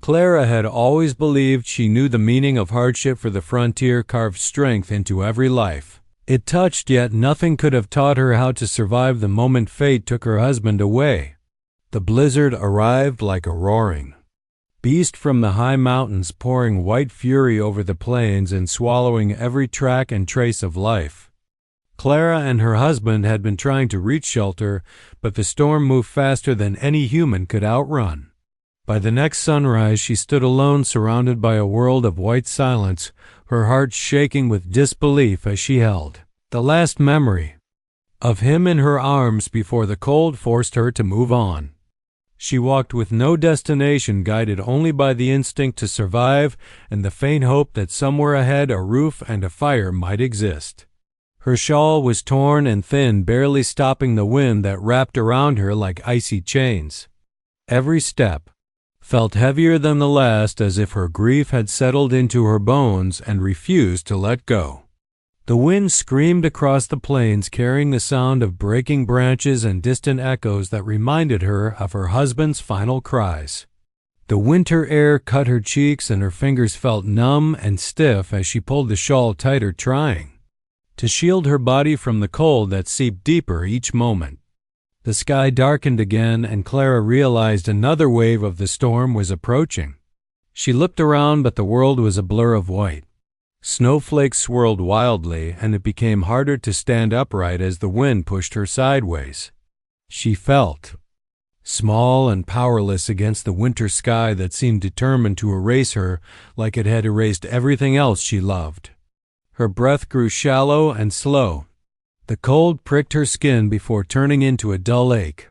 Clara had always believed she knew the meaning of hardship, for the frontier carved strength into every life it touched, yet nothing could have taught her how to survive the moment fate took her husband away. The blizzard arrived like a roaring beast from the high mountains, pouring white fury over the plains and swallowing every track and trace of life. Clara and her husband had been trying to reach shelter, but the storm moved faster than any human could outrun. By the next sunrise, she stood alone, surrounded by a world of white silence, her heart shaking with disbelief as she held the last memory of him in her arms before the cold forced her to move on. She walked with no destination, guided only by the instinct to survive and the faint hope that somewhere ahead a roof and a fire might exist. Her shawl was torn and thin, barely stopping the wind that wrapped around her like icy chains. Every step felt heavier than the last, as if her grief had settled into her bones and refused to let go. The wind screamed across the plains, carrying the sound of breaking branches and distant echoes that reminded her of her husband's final cries. The winter air cut her cheeks and her fingers felt numb and stiff as she pulled the shawl tighter, trying to shield her body from the cold that seeped deeper each moment. The sky darkened again, and Clara realized another wave of the storm was approaching. She looked around, but the world was a blur of white. Snowflakes swirled wildly, and it became harder to stand upright as the wind pushed her sideways. She felt small and powerless against the winter sky that seemed determined to erase her like it had erased everything else she loved. Her breath grew shallow and slow. The cold pricked her skin before turning into a dull ache.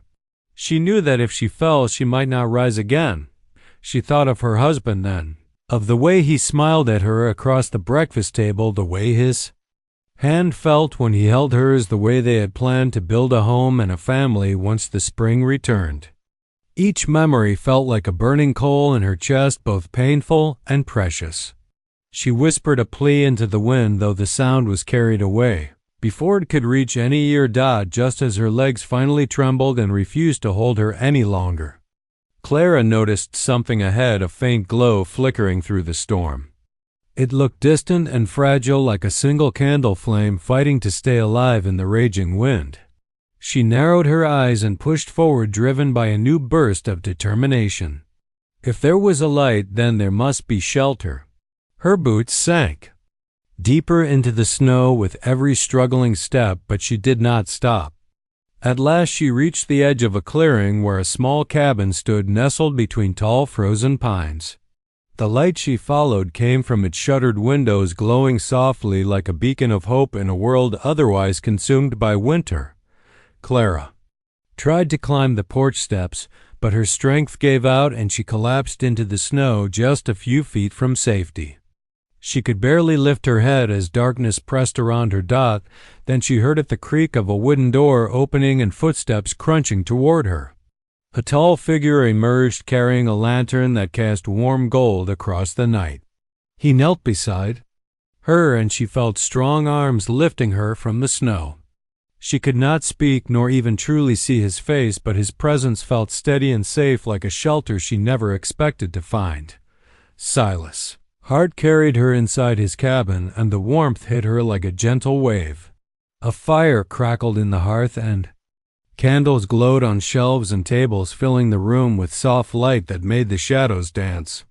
She knew that if she fell, she might not rise again. She thought of her husband then, of the way he smiled at her across the breakfast table, the way his hand felt when he held hers, the way they had planned to build a home and a family once the spring returned. Each memory felt like a burning coal in her chest, both painful and precious. She whispered a plea into the wind, though the sound was carried away before it could reach any ear. Just as her legs finally trembled and refused to hold her any longer, Clara noticed something ahead, a faint glow flickering through the storm. It looked distant and fragile, like a single candle flame fighting to stay alive in the raging wind. She narrowed her eyes and pushed forward, driven by a new burst of determination. If there was a light, then there must be shelter. Her boots sank deeper into the snow with every struggling step, but she did not stop. At last she reached the edge of a clearing where a small cabin stood, nestled between tall frozen pines. The light she followed came from its shuttered windows, glowing softly like a beacon of hope in a world otherwise consumed by winter. Clara tried to climb the porch steps, but her strength gave out and she collapsed into the snow just a few feet from safety. She could barely lift her head as darkness pressed around her. Then she heard the creak of a wooden door opening and footsteps crunching toward her. A tall figure emerged, carrying a lantern that cast warm gold across the night. He knelt beside her, and she felt strong arms lifting her from the snow. She could not speak nor even truly see his face, but his presence felt steady and safe, like a shelter she never expected to find. Silas Hart carried her inside his cabin, and the warmth hit her like a gentle wave. A fire crackled in the hearth, and candles glowed on shelves and tables, filling the room with soft light that made the shadows dance.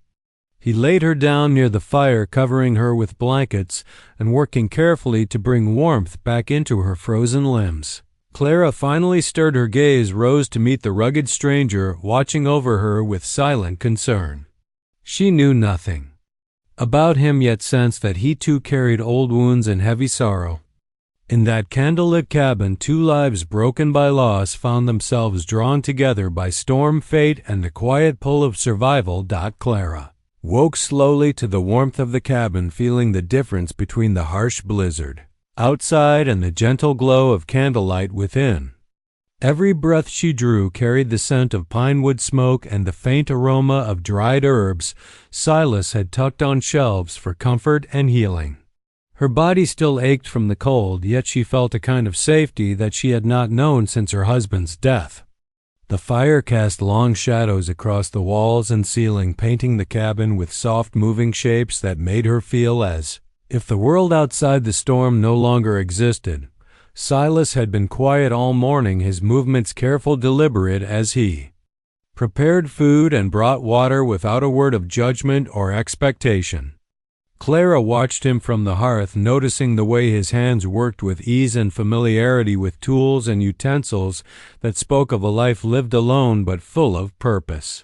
He laid her down near the fire, covering her with blankets and working carefully to bring warmth back into her frozen limbs. Clara finally stirred. Her gaze rose to meet the rugged stranger watching over her with silent concern. She knew nothing about him, yet sensed that he too carried old wounds and heavy sorrow. In that candlelit cabin, two lives broken by loss found themselves drawn together by storm, fate, and the quiet pull of survival. Clara woke slowly to the warmth of the cabin, feeling the difference between the harsh blizzard outside and the gentle glow of candlelight within. Every breath she drew carried the scent of pine wood smoke and the faint aroma of dried herbs Silas had tucked on shelves for comfort and healing. Her body still ached from the cold, yet she felt a kind of safety that she had not known since her husband's death. The fire cast long shadows across the walls and ceiling, painting the cabin with soft moving shapes that made her feel as if the world outside the storm no longer existed. Silas had been quiet all morning, his movements careful, deliberate, as he prepared food and brought water without a word of judgment or expectation. Clara watched him from the hearth, noticing the way his hands worked with ease and familiarity with tools and utensils that spoke of a life lived alone but full of purpose.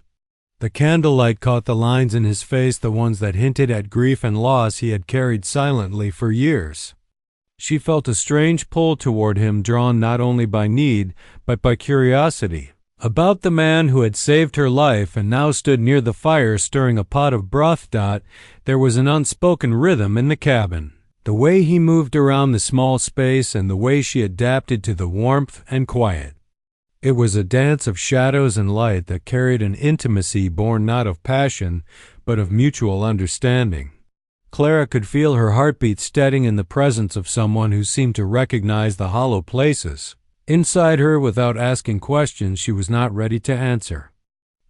The candlelight caught the lines in his face, the ones that hinted at grief and loss he had carried silently for years. She felt a strange pull toward him, drawn not only by need, but by curiosity about the man who had saved her life and now stood near the fire stirring a pot of broth. There was an unspoken rhythm in the cabin. The way he moved around the small space and the way she adapted to the warmth and quiet. It was a dance of shadows and light that carried an intimacy born not of passion, but of mutual understanding. Clara could feel her heartbeat steadying in the presence of someone who seemed to recognize the hollow places inside her without asking questions she was not ready to answer.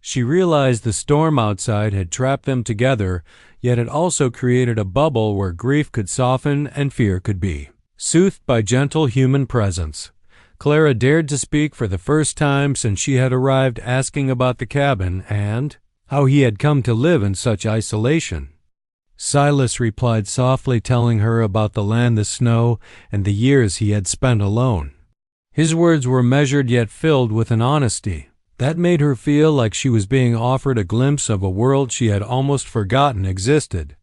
She realized the storm outside had trapped them together, yet it also created a bubble where grief could soften and fear could be soothed by gentle human presence. Clara dared to speak for the first time since she had arrived, asking about the cabin and how he had come to live in such isolation. Silas replied softly, telling her about the land, the snow, and the years he had spent alone. His words were measured yet filled with an honesty that made her feel like she was being offered a glimpse of a world she had almost forgotten existed.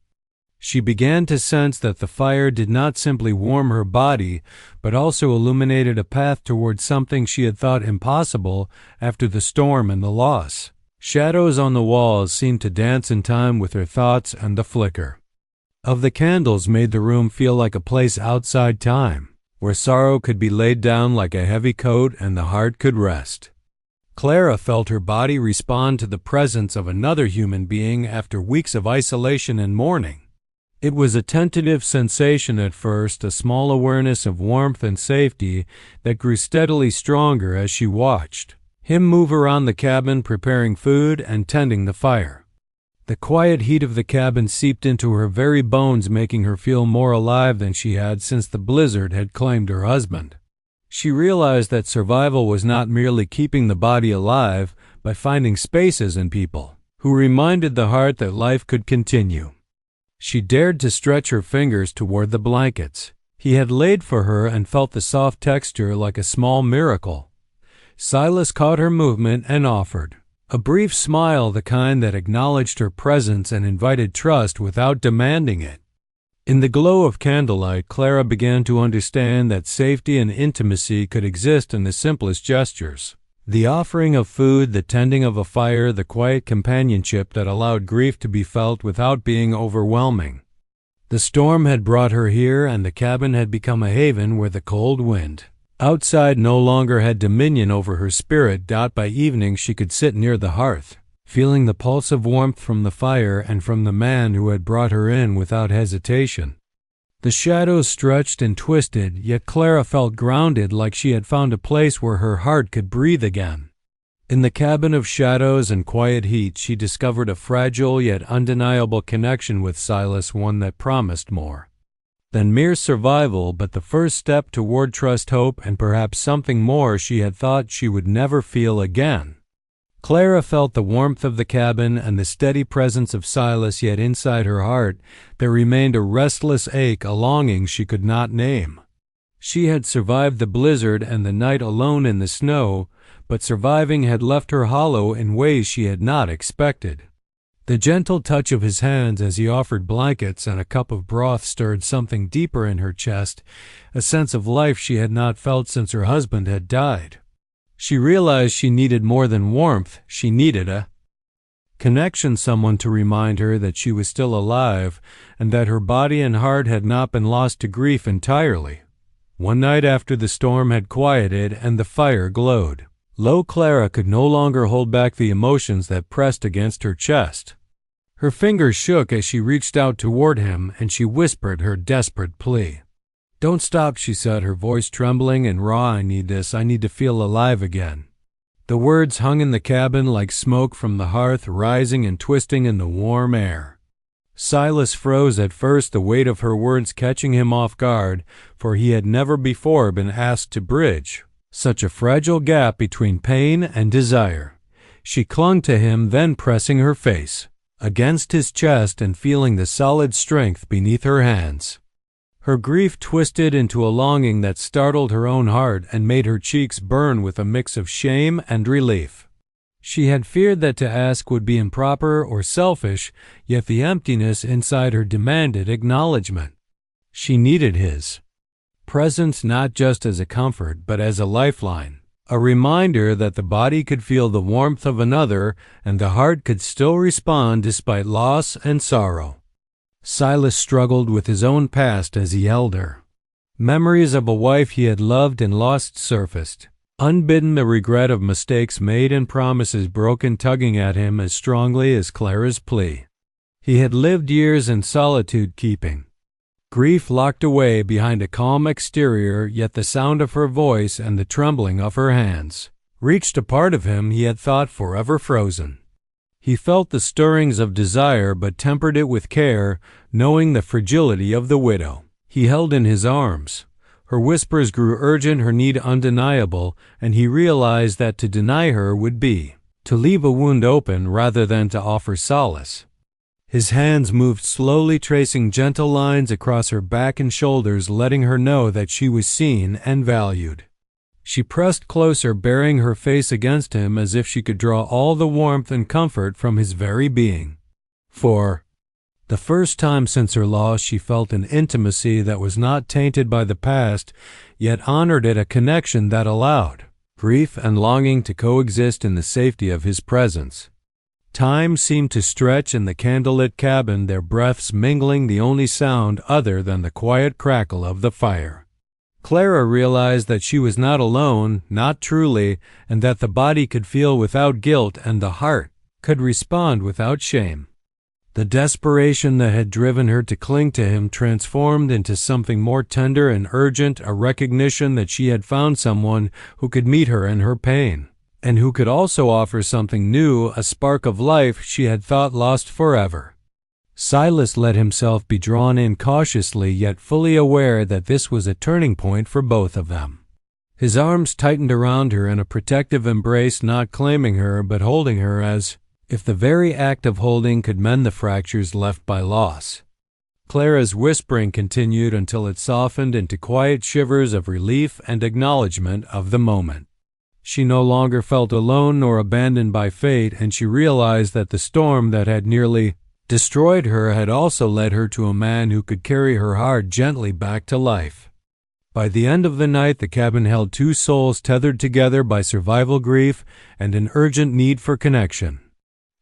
She began to sense that the fire did not simply warm her body, but also illuminated a path toward something she had thought impossible after the storm and the loss. Shadows on the walls seemed to dance in time with her thoughts, and the flicker of the candles made the room feel like a place outside time, where sorrow could be laid down like a heavy coat and the heart could rest. Clara felt her body respond to the presence of another human being after weeks of isolation and mourning. It was a tentative sensation at first, a small awareness of warmth and safety that grew steadily stronger as she watched him move around the cabin, preparing food and tending the fire. The quiet heat of the cabin seeped into her very bones, making her feel more alive than she had since the blizzard had claimed her husband. She realized that survival was not merely keeping the body alive, but finding spaces in people who reminded the heart that life could continue. She dared to stretch her fingers toward the blankets he had laid for her and felt the soft texture like a small miracle. Silas caught her movement and offered a brief smile, the kind that acknowledged her presence and invited trust without demanding it. In the glow of candlelight, Clara began to understand that safety and intimacy could exist in the simplest gestures. The offering of food, the tending of a fire, the quiet companionship that allowed grief to be felt without being overwhelming. The storm had brought her here, and the cabin had become a haven where the cold wind outside no longer had dominion over her spirit. By evening she could sit near the hearth, feeling the pulse of warmth from the fire and from the man who had brought her in without hesitation. The shadows stretched and twisted, yet Clara felt grounded, like she had found a place where her heart could breathe again. In the cabin of shadows and quiet heat, she discovered a fragile yet undeniable connection with Silas, one that promised more than mere survival, but the first step toward trust, hope, and perhaps something more she had thought she would never feel again. Clara felt the warmth of the cabin and the steady presence of Silas, yet inside her heart there remained a restless ache, a longing she could not name. She had survived the blizzard and the night alone in the snow, but surviving had left her hollow in ways she had not expected. The gentle touch of his hands as he offered blankets and a cup of broth stirred something deeper in her chest, a sense of life she had not felt since her husband had died. She realized she needed more than warmth, she needed a connection, someone to remind her that she was still alive and that her body and heart had not been lost to grief entirely. One night after the storm had quieted and the fire glowed low, Clara could no longer hold back the emotions that pressed against her chest. Her fingers shook as she reached out toward him, and she whispered her desperate plea. "Don't stop," she said, her voice trembling and raw. "I need this. I need to feel alive again." The words hung in the cabin like smoke from the hearth, rising and twisting in the warm air. Silas froze at first, the weight of her words catching him off guard, for he had never before been asked to bridge such a fragile gap between pain and desire. She clung to him, then pressing her face against his chest and feeling the solid strength beneath her hands. Her grief twisted into a longing that startled her own heart and made her cheeks burn with a mix of shame and relief. She had feared that to ask would be improper or selfish, yet the emptiness inside her demanded acknowledgement. She needed his presence not just as a comfort but as a lifeline, a reminder that the body could feel the warmth of another and the heart could still respond despite loss and sorrow. Silas struggled with his own past as he held her. Memories of a wife he had loved and lost surfaced. Unbidden, the regret of mistakes made and promises broken tugging at him as strongly as Clara's plea. He had lived years in solitude, keeping grief locked away behind a calm exterior, yet the sound of her voice and the trembling of her hands reached a part of him he had thought forever frozen. He felt the stirrings of desire but tempered it with care, knowing the fragility of the widow he held in his arms. Her whispers grew urgent, her need undeniable, and he realized that to deny her would be to leave a wound open rather than to offer solace. His hands moved slowly, tracing gentle lines across her back and shoulders, letting her know that she was seen and valued. She pressed closer, burying her face against him as if she could draw all the warmth and comfort from his very being. For the first time since her loss, she felt an intimacy that was not tainted by the past, yet honored it, a connection that allowed grief and longing to coexist in the safety of his presence. Time seemed to stretch in the candlelit cabin, their breaths mingling, the only sound other than the quiet crackle of the fire. Clara realized that she was not alone, not truly, and that the body could feel without guilt and the heart could respond without shame. The desperation that had driven her to cling to him transformed into something more tender and urgent, a recognition that she had found someone who could meet her in her pain, and who could also offer something new, a spark of life she had thought lost forever. Silas let himself be drawn in cautiously, yet fully aware that this was a turning point for both of them. His arms tightened around her in a protective embrace, not claiming her but holding her as if the very act of holding could mend the fractures left by loss. Clara's whispering continued until it softened into quiet shivers of relief and acknowledgement of the moment. She no longer felt alone nor abandoned by fate, and she realized that the storm that had nearly destroyed her had also led her to a man who could carry her heart gently back to life. By the end of the night, the cabin held two souls tethered together by survival grief and an urgent need for connection.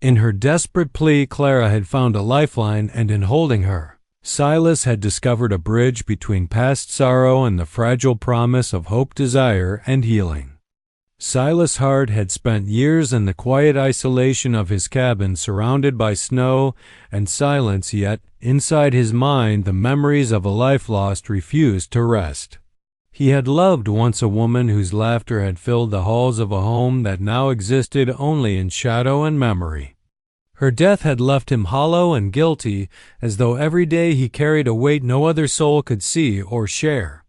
In her desperate plea, Clara had found a lifeline, and in holding her, Silas had discovered a bridge between past sorrow and the fragile promise of hope, desire, and healing. Silas' heart had spent years in the quiet isolation of his cabin, surrounded by snow and silence, yet inside his mind the memories of a life lost refused to rest. He had loved once a woman whose laughter had filled the halls of a home that now existed only in shadow and memory. Her death had left him hollow and guilty, as though every day he carried a weight no other soul could see or share.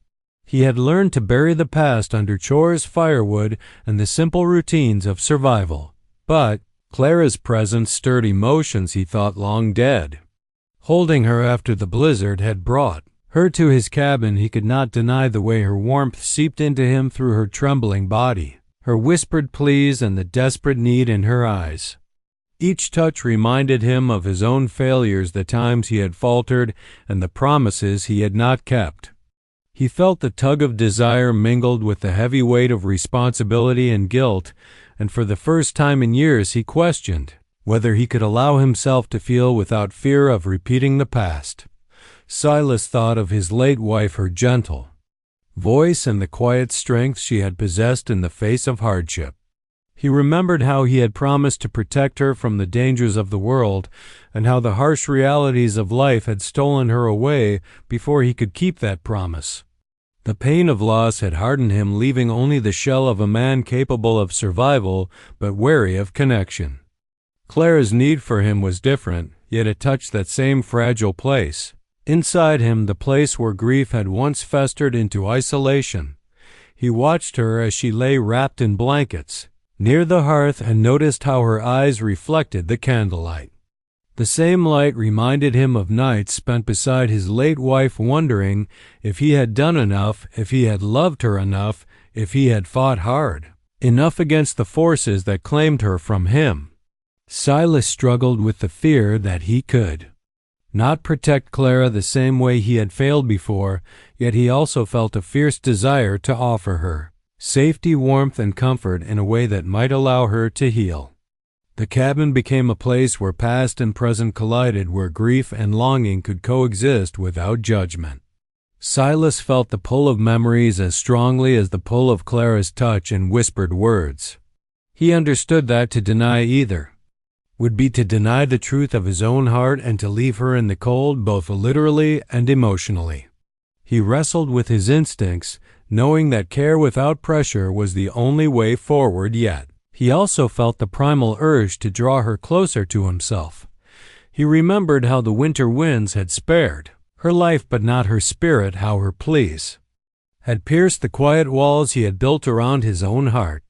He had learned to bury the past under chores, firewood, and the simple routines of survival. But Clara's presence stirred emotions he thought long dead. Holding her after the blizzard had brought her to his cabin, he could not deny the way her warmth seeped into him through her trembling body, her whispered pleas, and the desperate need in her eyes. Each touch reminded him of his own failures, the times he had faltered, and the promises he had not kept. He felt the tug of desire mingled with the heavy weight of responsibility and guilt, and for the first time in years he questioned whether he could allow himself to feel without fear of repeating the past. Silas thought of his late wife, her gentle voice, and the quiet strength she had possessed in the face of hardship. He remembered how he had promised to protect her from the dangers of the world, and how the harsh realities of life had stolen her away before he could keep that promise. The pain of loss had hardened him, leaving only the shell of a man capable of survival but wary of connection. Clara's need for him was different, yet it touched that same fragile place. Inside him, the place where grief had once festered into isolation. He watched her as she lay wrapped in blankets near the hearth and noticed how her eyes reflected the candlelight. The same light reminded him of nights spent beside his late wife, wondering if he had done enough, if he had loved her enough, if he had fought hard enough against the forces that claimed her from him. Silas struggled with the fear that he could not protect Clara the same way he had failed before, yet he also felt a fierce desire to offer her safety, warmth, and comfort in a way that might allow her to heal. The cabin became a place where past and present collided, where grief and longing could coexist without judgment. Silas felt the pull of memories as strongly as the pull of Clara's touch and whispered words. He understood that to deny either would be to deny the truth of his own heart and to leave her in the cold, both literally and emotionally. He wrestled with his instincts, knowing that care without pressure was the only way forward, yet he also felt the primal urge to draw her closer to himself. He remembered how the winter winds had spared her life but not her spirit, how her pleas had pierced the quiet walls he had built around his own heart.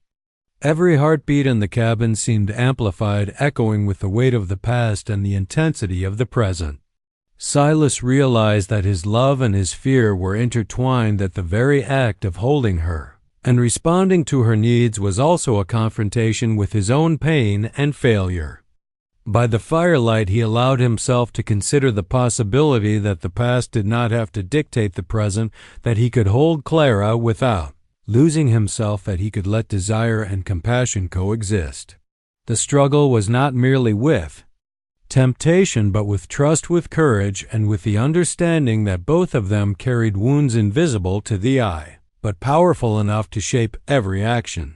Every heartbeat in the cabin seemed amplified, echoing with the weight of the past and the intensity of the present. Silas realized that his love and his fear were intertwined, that the very act of holding her and responding to her needs was also a confrontation with his own pain and failure. By the firelight, he allowed himself to consider the possibility that the past did not have to dictate the present, that he could hold Clara without losing himself, that he could let desire and compassion coexist. The struggle was not merely with temptation, but with trust, with courage, and with the understanding that both of them carried wounds invisible to the eye, but powerful enough to shape every action.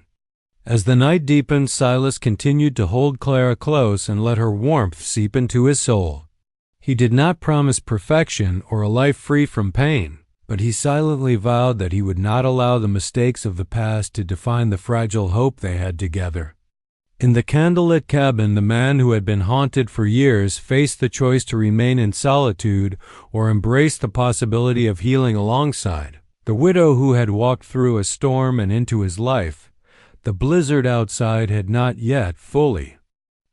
As the night deepened, Silas continued to hold Clara close and let her warmth seep into his soul. He did not promise perfection or a life free from pain, but he silently vowed that he would not allow the mistakes of the past to define the fragile hope they had together. In the candlelit cabin, the man who had been haunted for years faced the choice to remain in solitude or embrace the possibility of healing alongside the widow who had walked through a storm and into his life. The blizzard outside had not yet fully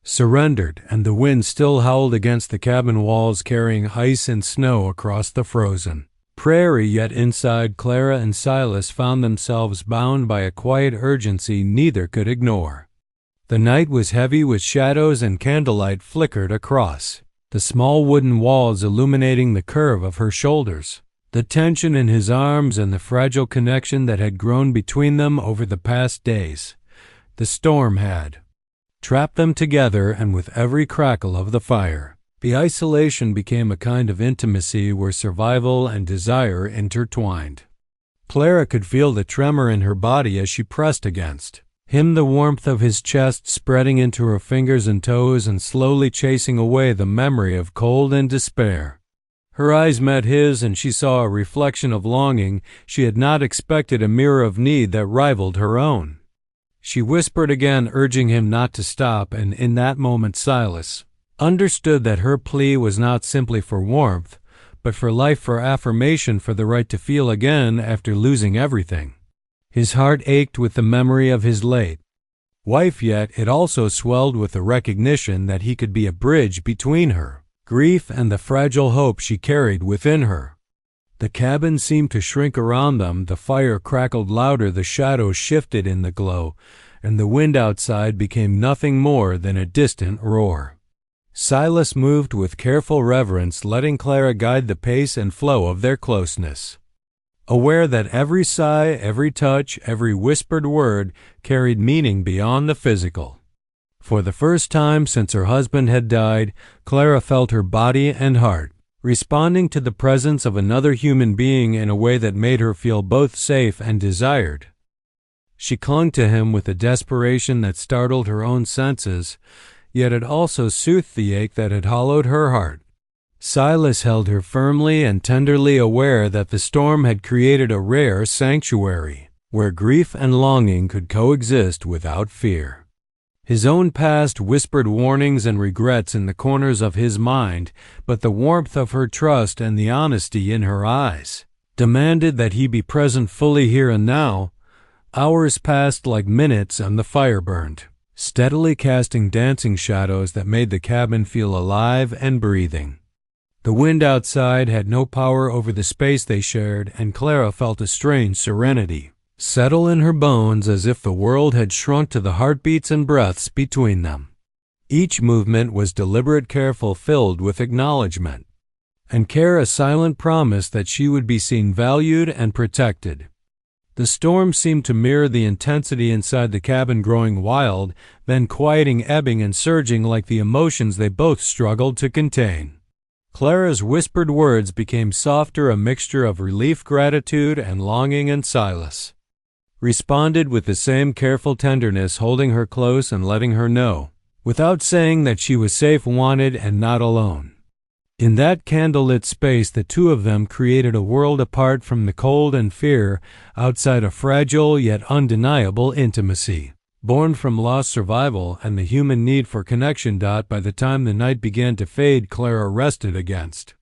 surrendered, and the wind still howled against the cabin walls, carrying ice and snow across the frozen prairie. Yet inside, Clara and Silas found themselves bound by a quiet urgency neither could ignore. The night was heavy with shadows, and candlelight flickered across the small wooden walls, illuminating the curve of her shoulders, the tension in his arms, and the fragile connection that had grown between them over the past days. The storm had trapped them together, and with every crackle of the fire, the isolation became a kind of intimacy where survival and desire intertwined. Clara could feel the tremor in her body as she pressed against him, the warmth of his chest spreading into her fingers and toes and slowly chasing away the memory of cold and despair. Her eyes met his, and she saw a reflection of longing she had not expected, a mirror of need that rivaled her own. She whispered again, urging him not to stop, and in that moment Silas understood that her plea was not simply for warmth, but for life, for affirmation, for the right to feel again after losing everything. His heart ached with the memory of his late wife, yet it also swelled with the recognition that he could be a bridge between her grief and the fragile hope she carried within her. The cabin seemed to shrink around them. The fire crackled louder, the shadows shifted in the glow, and the wind outside became nothing more than a distant roar. Silas moved with careful reverence, letting Clara guide the pace and flow of their closeness, aware that every sigh, every touch, every whispered word carried meaning beyond the physical. For the first time since her husband had died, Clara felt her body and heart responding to the presence of another human being in a way that made her feel both safe and desired. She clung to him with a desperation that startled her own senses, yet it also soothed the ache that had hollowed her heart. Silas held her firmly and tenderly, aware that the storm had created a rare sanctuary where grief and longing could coexist without fear. His own past whispered warnings and regrets in the corners of his mind, but the warmth of her trust and the honesty in her eyes demanded that he be present fully here and now. Hours passed like minutes, and the fire burned, steadily casting dancing shadows that made the cabin feel alive and breathing. The wind outside had no power over the space they shared, and Clara felt a strange serenity settle in her bones, as if the world had shrunk to the heartbeats and breaths between them. Each movement was deliberate, careful, filled with acknowledgement, and care, a silent promise that she would be seen, valued, and protected. The storm seemed to mirror the intensity inside the cabin, growing wild, then quieting, ebbing and surging like the emotions they both struggled to contain. Clara's whispered words became softer, a mixture of relief, gratitude, and longing, and Silas responded with the same careful tenderness, holding her close and letting her know, without saying, that she was safe, wanted, and not alone. In that candlelit space, the two of them created a world apart from the cold and fear, outside a fragile yet undeniable intimacy, born from lost survival and the human need for connection. By the time the night began to fade, Clara rested against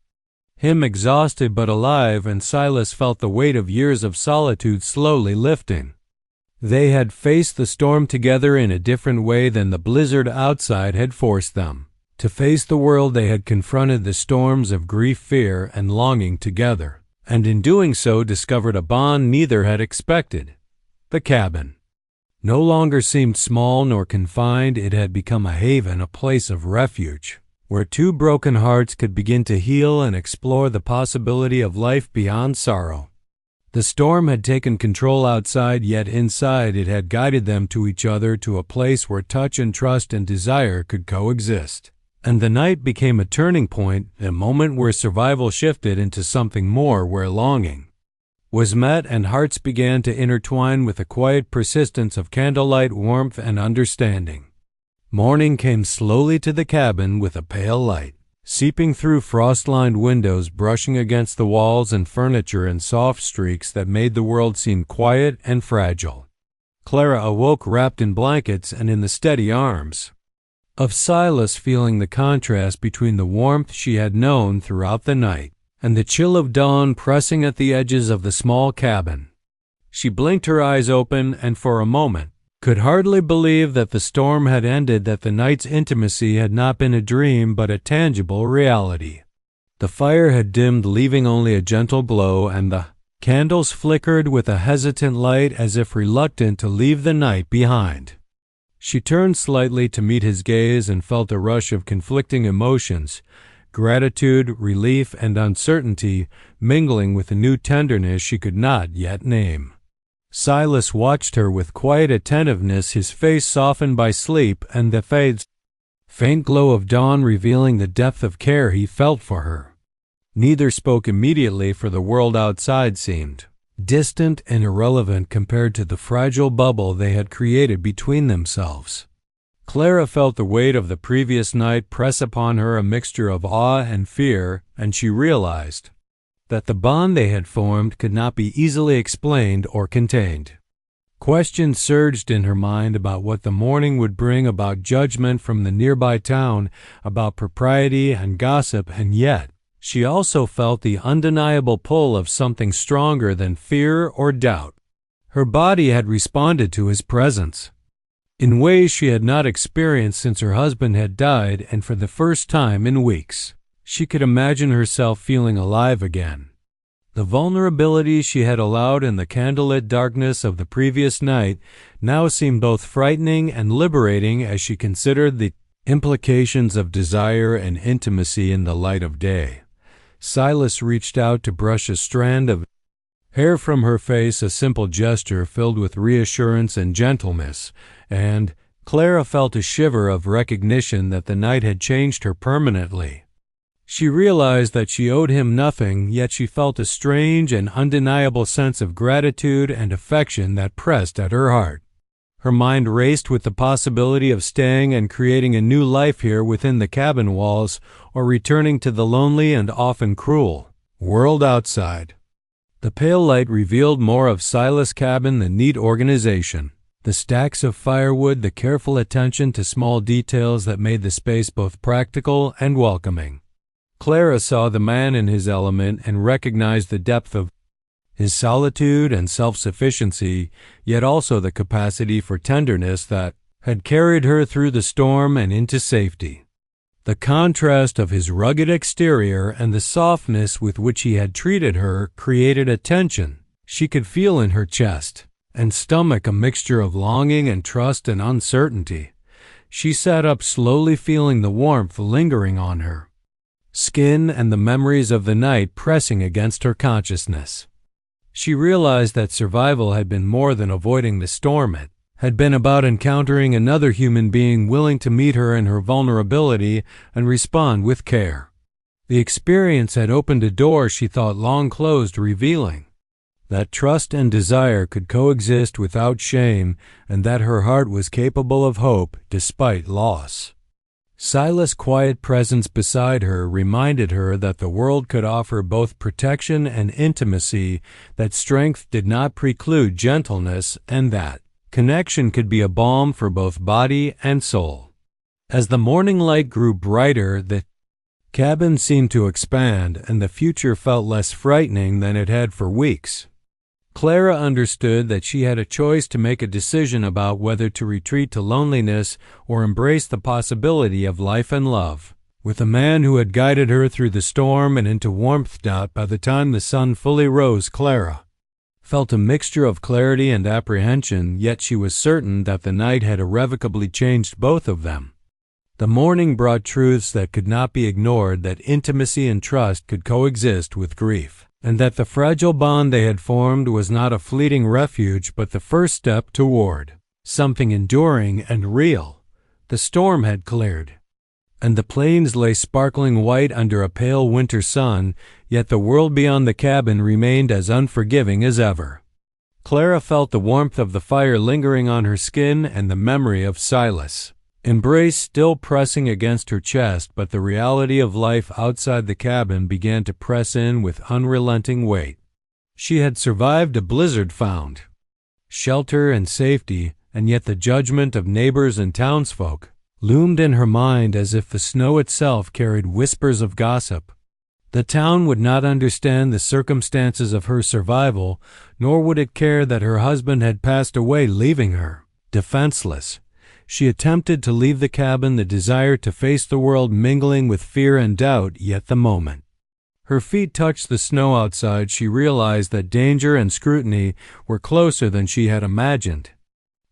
him, exhausted but alive, and Silas felt the weight of years of solitude slowly lifting. They had faced the storm together in a different way than the blizzard outside had forced them to face the world. They had confronted the storms of grief, fear, and longing together, and in doing so discovered a bond neither had expected. The cabin no longer seemed small nor confined. It had become a haven, a place of refuge, where two broken hearts could begin to heal and explore the possibility of life beyond sorrow. The storm had taken control outside, yet inside it had guided them to each other, to a place where touch and trust and desire could coexist. And the night became a turning point, a moment where survival shifted into something more, where longing was met and hearts began to intertwine with a quiet persistence of candlelight, warmth, and understanding. Morning came slowly to the cabin, with a pale light seeping through frost-lined windows, brushing against the walls and furniture in soft streaks that made the world seem quiet and fragile. Clara awoke wrapped in blankets and in the steady arms of Silas, feeling the contrast between the warmth she had known throughout the night and the chill of dawn pressing at the edges of the small cabin. She blinked her eyes open, and for a moment could hardly believe that the storm had ended, that the night's intimacy had not been a dream but a tangible reality. The fire had dimmed, leaving only a gentle glow, and the candles flickered with a hesitant light, as if reluctant to leave the night behind. She turned slightly to meet his gaze and felt a rush of conflicting emotions, gratitude, relief, and uncertainty, mingling with a new tenderness she could not yet name. Silas watched her with quiet attentiveness, his face softened by sleep and the faint glow of dawn, revealing the depth of care he felt for her. Neither spoke immediately, for the world outside seemed distant and irrelevant compared to the fragile bubble they had created between themselves. Clara felt the weight of the previous night press upon her, a mixture of awe and fear, and she realized that the bond they had formed could not be easily explained or contained. Questions surged in her mind about what the morning would bring, about judgment from the nearby town, about propriety and gossip, and yet she also felt the undeniable pull of something stronger than fear or doubt. Her body had responded to his presence in ways she had not experienced since her husband had died, and for the first time in weeks, she could imagine herself feeling alive again. The vulnerability she had allowed in the candlelit darkness of the previous night now seemed both frightening and liberating as she considered the implications of desire and intimacy in the light of day. Silas reached out to brush a strand of hair from her face, a simple gesture filled with reassurance and gentleness, and Clara felt a shiver of recognition that the night had changed her permanently. She realized that she owed him nothing, yet she felt a strange and undeniable sense of gratitude and affection that pressed at her heart. Her mind raced with the possibility of staying and creating a new life here within the cabin walls, or returning to the lonely and often cruel world outside. The pale light revealed more of Silas' cabin than neat organization. The stacks of firewood, the careful attention to small details that made the space both practical and welcoming. Clara saw the man in his element and recognized the depth of his solitude and self-sufficiency, yet also the capacity for tenderness that had carried her through the storm and into safety. The contrast of his rugged exterior and the softness with which he had treated her created a tension she could feel in her chest and stomach, a mixture of longing and trust and uncertainty. She sat up slowly, feeling the warmth lingering on her skin and the memories of the night pressing against her consciousness. She realized that survival had been more than avoiding the storm. It had been about encountering another human being willing to meet her in her vulnerability and respond with care. The experience had opened a door she thought long closed, revealing that trust and desire could coexist without shame, and that her heart was capable of hope despite loss. Silas' quiet presence beside her reminded her that the world could offer both protection and intimacy, that strength did not preclude gentleness, and that connection could be a balm for both body and soul. As the morning light grew brighter, the cabin seemed to expand, and the future felt less frightening than it had for weeks. Clara understood that she had a choice to make, a decision about whether to retreat to loneliness or embrace the possibility of life and love, with a man who had guided her through the storm and into warmth. By the time the sun fully rose, Clara felt a mixture of clarity and apprehension, yet she was certain that the night had irrevocably changed both of them. The morning brought truths that could not be ignored, that intimacy and trust could coexist with grief, and that the fragile bond they had formed was not a fleeting refuge but the first step toward something enduring and real. The storm had cleared, and the plains lay sparkling white under a pale winter sun, yet the world beyond the cabin remained as unforgiving as ever. Clara felt the warmth of the fire lingering on her skin and the memory of Silas' embrace still pressing against her chest, but the reality of life outside the cabin began to press in with unrelenting weight. She had survived a blizzard, found shelter and safety, and yet the judgment of neighbors and townsfolk loomed in her mind as if the snow itself carried whispers of gossip. The town would not understand the circumstances of her survival, nor would it care that her husband had passed away, leaving her defenseless. She attempted to leave the cabin, the desire to face the world mingling with fear and doubt, yet the moment her feet touched the snow outside, she realized that danger and scrutiny were closer than she had imagined.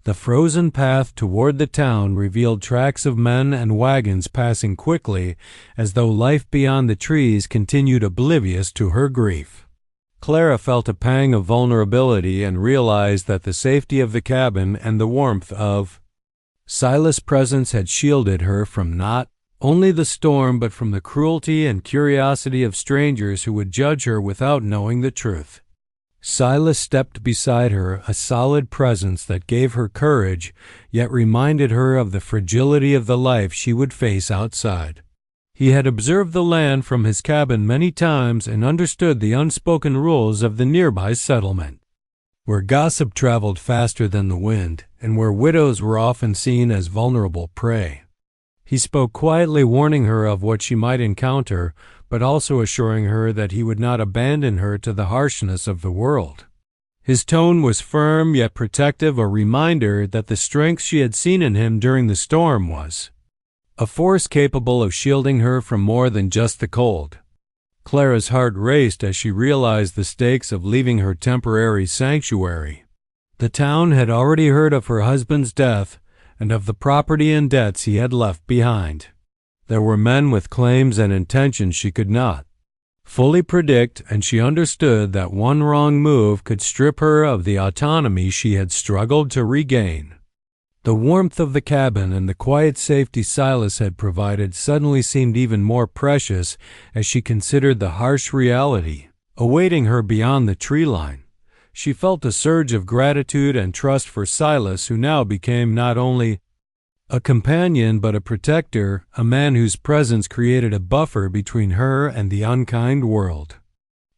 The frozen path toward the town revealed tracks of men and wagons passing quickly, as though life beyond the trees continued oblivious to her grief. Clara felt a pang of vulnerability and realized that the safety of the cabin and the warmth of Silas' presence had shielded her from not only the storm but from the cruelty and curiosity of strangers who would judge her without knowing the truth. Silas stepped beside her, a solid presence that gave her courage, yet reminded her of the fragility of the life she would face outside. He had observed the land from his cabin many times and understood the unspoken rules of the nearby settlement, where gossip traveled faster than the wind, and where widows were often seen as vulnerable prey. He spoke quietly, warning her of what she might encounter, but also assuring her that he would not abandon her to the harshness of the world. His tone was firm yet protective, a reminder that the strength she had seen in him during the storm was a force capable of shielding her from more than just the cold. Clara's heart raced as she realized the stakes of leaving her temporary sanctuary. The town had already heard of her husband's death and of the property and debts he had left behind. There were men with claims and intentions she could not fully predict, and she understood that one wrong move could strip her of the autonomy she had struggled to regain. The warmth of the cabin and the quiet safety Silas had provided suddenly seemed even more precious as she considered the harsh reality awaiting her beyond the tree line. She felt a surge of gratitude and trust for Silas, who now became not only a companion but a protector, a man whose presence created a buffer between her and the unkind world.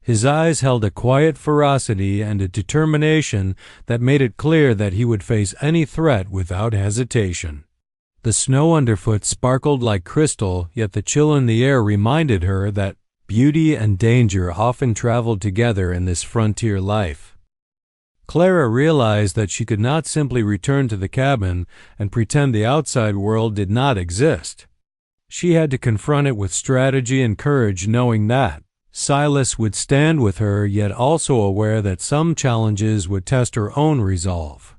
His eyes held a quiet ferocity and a determination that made it clear that he would face any threat without hesitation. The snow underfoot sparkled like crystal, yet the chill in the air reminded her that beauty and danger often traveled together in this frontier life. Clara realized that she could not simply return to the cabin and pretend the outside world did not exist. She had to confront it with strategy and courage, knowing that Silas would stand with her, yet also aware that some challenges would test her own resolve.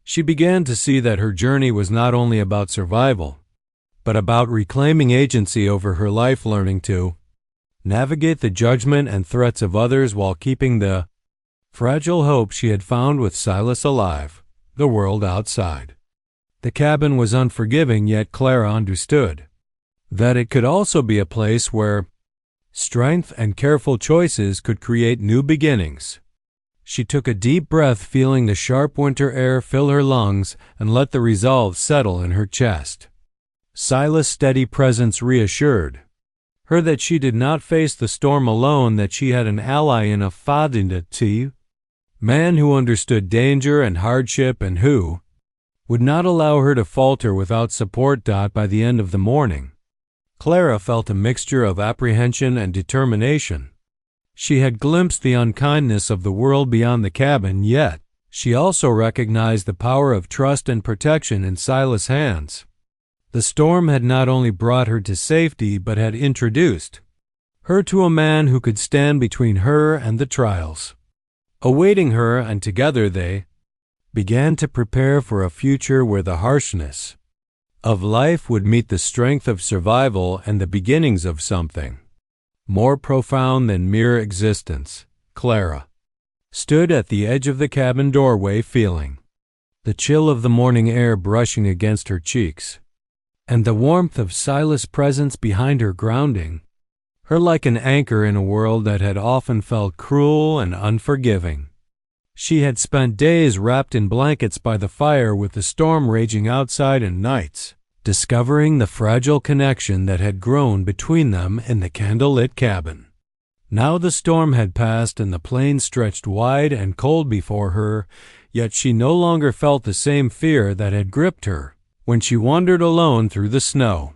She began to see that her journey was not only about survival, but about reclaiming agency over her life, learning to navigate the judgment and threats of others while keeping the fragile hope she had found with Silas alive, the world outside. The cabin was unforgiving, yet Clara understood that it could also be a place where strength and careful choices could create new beginnings. She took a deep breath, feeling the sharp winter air fill her lungs, and let the resolve settle in her chest. Silas' steady presence reassured her that she did not face the storm alone, that she had an ally in a Fadinati, man who understood danger and hardship and who would not allow her to falter without support. By the end of the morning, Clara felt a mixture of apprehension and determination. She had glimpsed the unkindness of the world beyond the cabin, yet she also recognized the power of trust and protection in Silas' hands. The storm had not only brought her to safety, but had introduced her to a man who could stand between her and the trials awaiting her, and together they began to prepare for a future where the harshness of life would meet the strength of survival and the beginnings of something more profound than mere existence. Clara stood at the edge of the cabin doorway, feeling the chill of the morning air brushing against her cheeks, and the warmth of Silas' presence behind her grounding her like an anchor in a world that had often felt cruel and unforgiving. She had spent days wrapped in blankets by the fire with the storm raging outside, and nights discovering the fragile connection that had grown between them in the candlelit cabin. Now the storm had passed and the plain stretched wide and cold before her, yet she no longer felt the same fear that had gripped her when she wandered alone through the snow.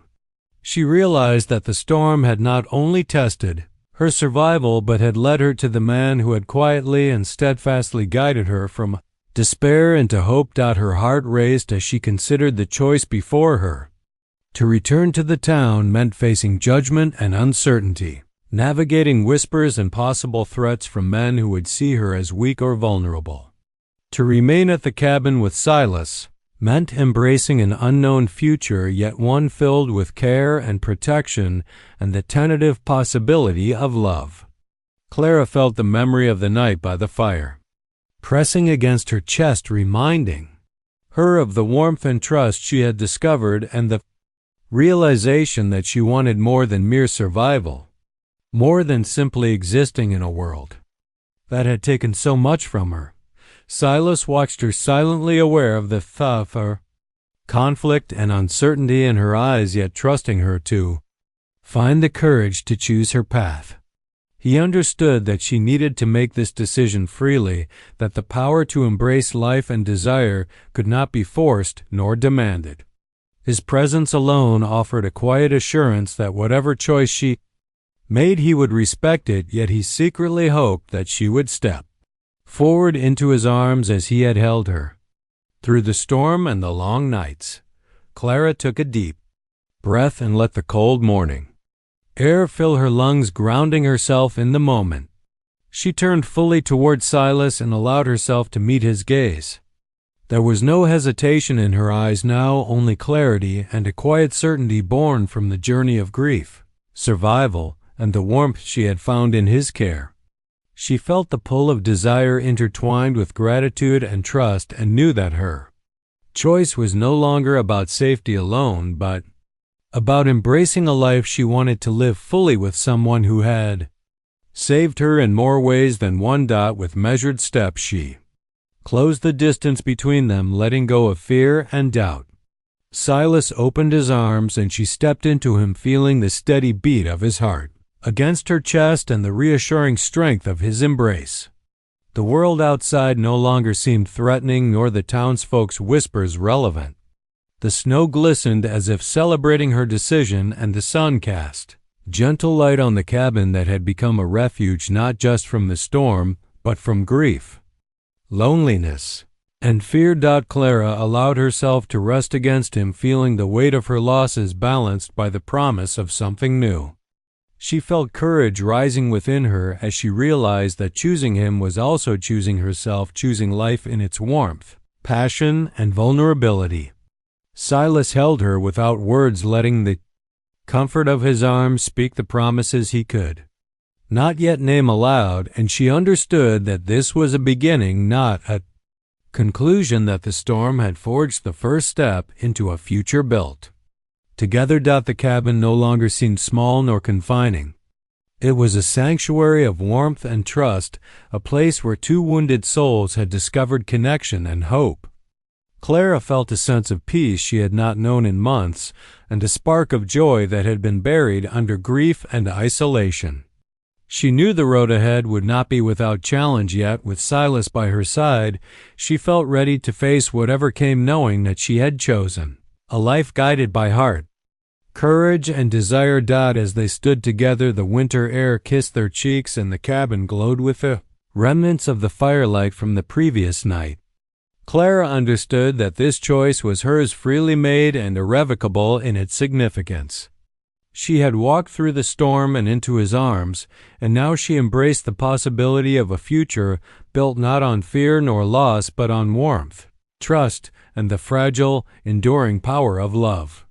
She realized that the storm had not only tested her survival, but had led her to the man who had quietly and steadfastly guided her from despair into hope. Her heart raced as she considered the choice before her. To return to the town meant facing judgment and uncertainty, navigating whispers and possible threats from men who would see her as weak or vulnerable. To remain at the cabin with Silas meant embracing an unknown future, yet one filled with care and protection and the tentative possibility of love. Clara felt the memory of the night by the fire pressing against her chest, reminding her of the warmth and trust she had discovered, and the realization that she wanted more than mere survival, more than simply existing in a world that had taken so much from her. Silas watched her silently, aware of the thought, conflict and uncertainty in her eyes, yet trusting her to find the courage to choose her path. He understood that she needed to make this decision freely, that the power to embrace life and desire could not be forced nor demanded. His presence alone offered a quiet assurance that whatever choice she made, he would respect it, yet he secretly hoped that she would step forward into his arms as he had held her through the storm and the long nights. Clara took a deep breath and let the cold morning air fill her lungs, grounding herself in the moment. She turned fully toward Silas and allowed herself to meet his gaze. There was no hesitation in her eyes now, only clarity and a quiet certainty born from the journey of grief, survival, and the warmth she had found in his care. She felt the pull of desire intertwined with gratitude and trust, and knew that her choice was no longer about safety alone, but about embracing a life she wanted to live fully with someone who had saved her in more ways than one. With measured steps she closed the distance between them, letting go of fear and doubt. Silas opened his arms and she stepped into him, feeling the steady beat of his heart against her chest and the reassuring strength of his embrace. The world outside no longer seemed threatening, nor the townsfolk's whispers relevant. The snow glistened as if celebrating her decision, and the sun cast gentle light on the cabin that had become a refuge not just from the storm, but from grief, loneliness, and fear. Clara allowed herself to rest against him, feeling the weight of her losses balanced by the promise of something new. She felt courage rising within her as she realized that choosing him was also choosing herself, choosing life in its warmth, passion, and vulnerability. Silas held her without words, letting the comfort of his arms speak the promises he could not yet name aloud, and she understood that this was a beginning, not a conclusion, that the storm had forged the first step into a future built together. The cabin no longer seemed small nor confining. It was a sanctuary of warmth and trust, a place where two wounded souls had discovered connection and hope. Clara felt a sense of peace she had not known in months, and a spark of joy that had been buried under grief and isolation. She knew the road ahead would not be without challenge, yet with Silas by her side, she felt ready to face whatever came, knowing that she had chosen a life guided by heart, courage, and desire. As they stood together, the winter air kissed their cheeks and the cabin glowed with the remnants of the firelight from the previous night. Clara understood that this choice was hers, freely made and irrevocable in its significance. She had walked through the storm and into his arms, and now she embraced the possibility of a future built not on fear nor loss, but on warmth, trust, and the fragile, enduring power of love.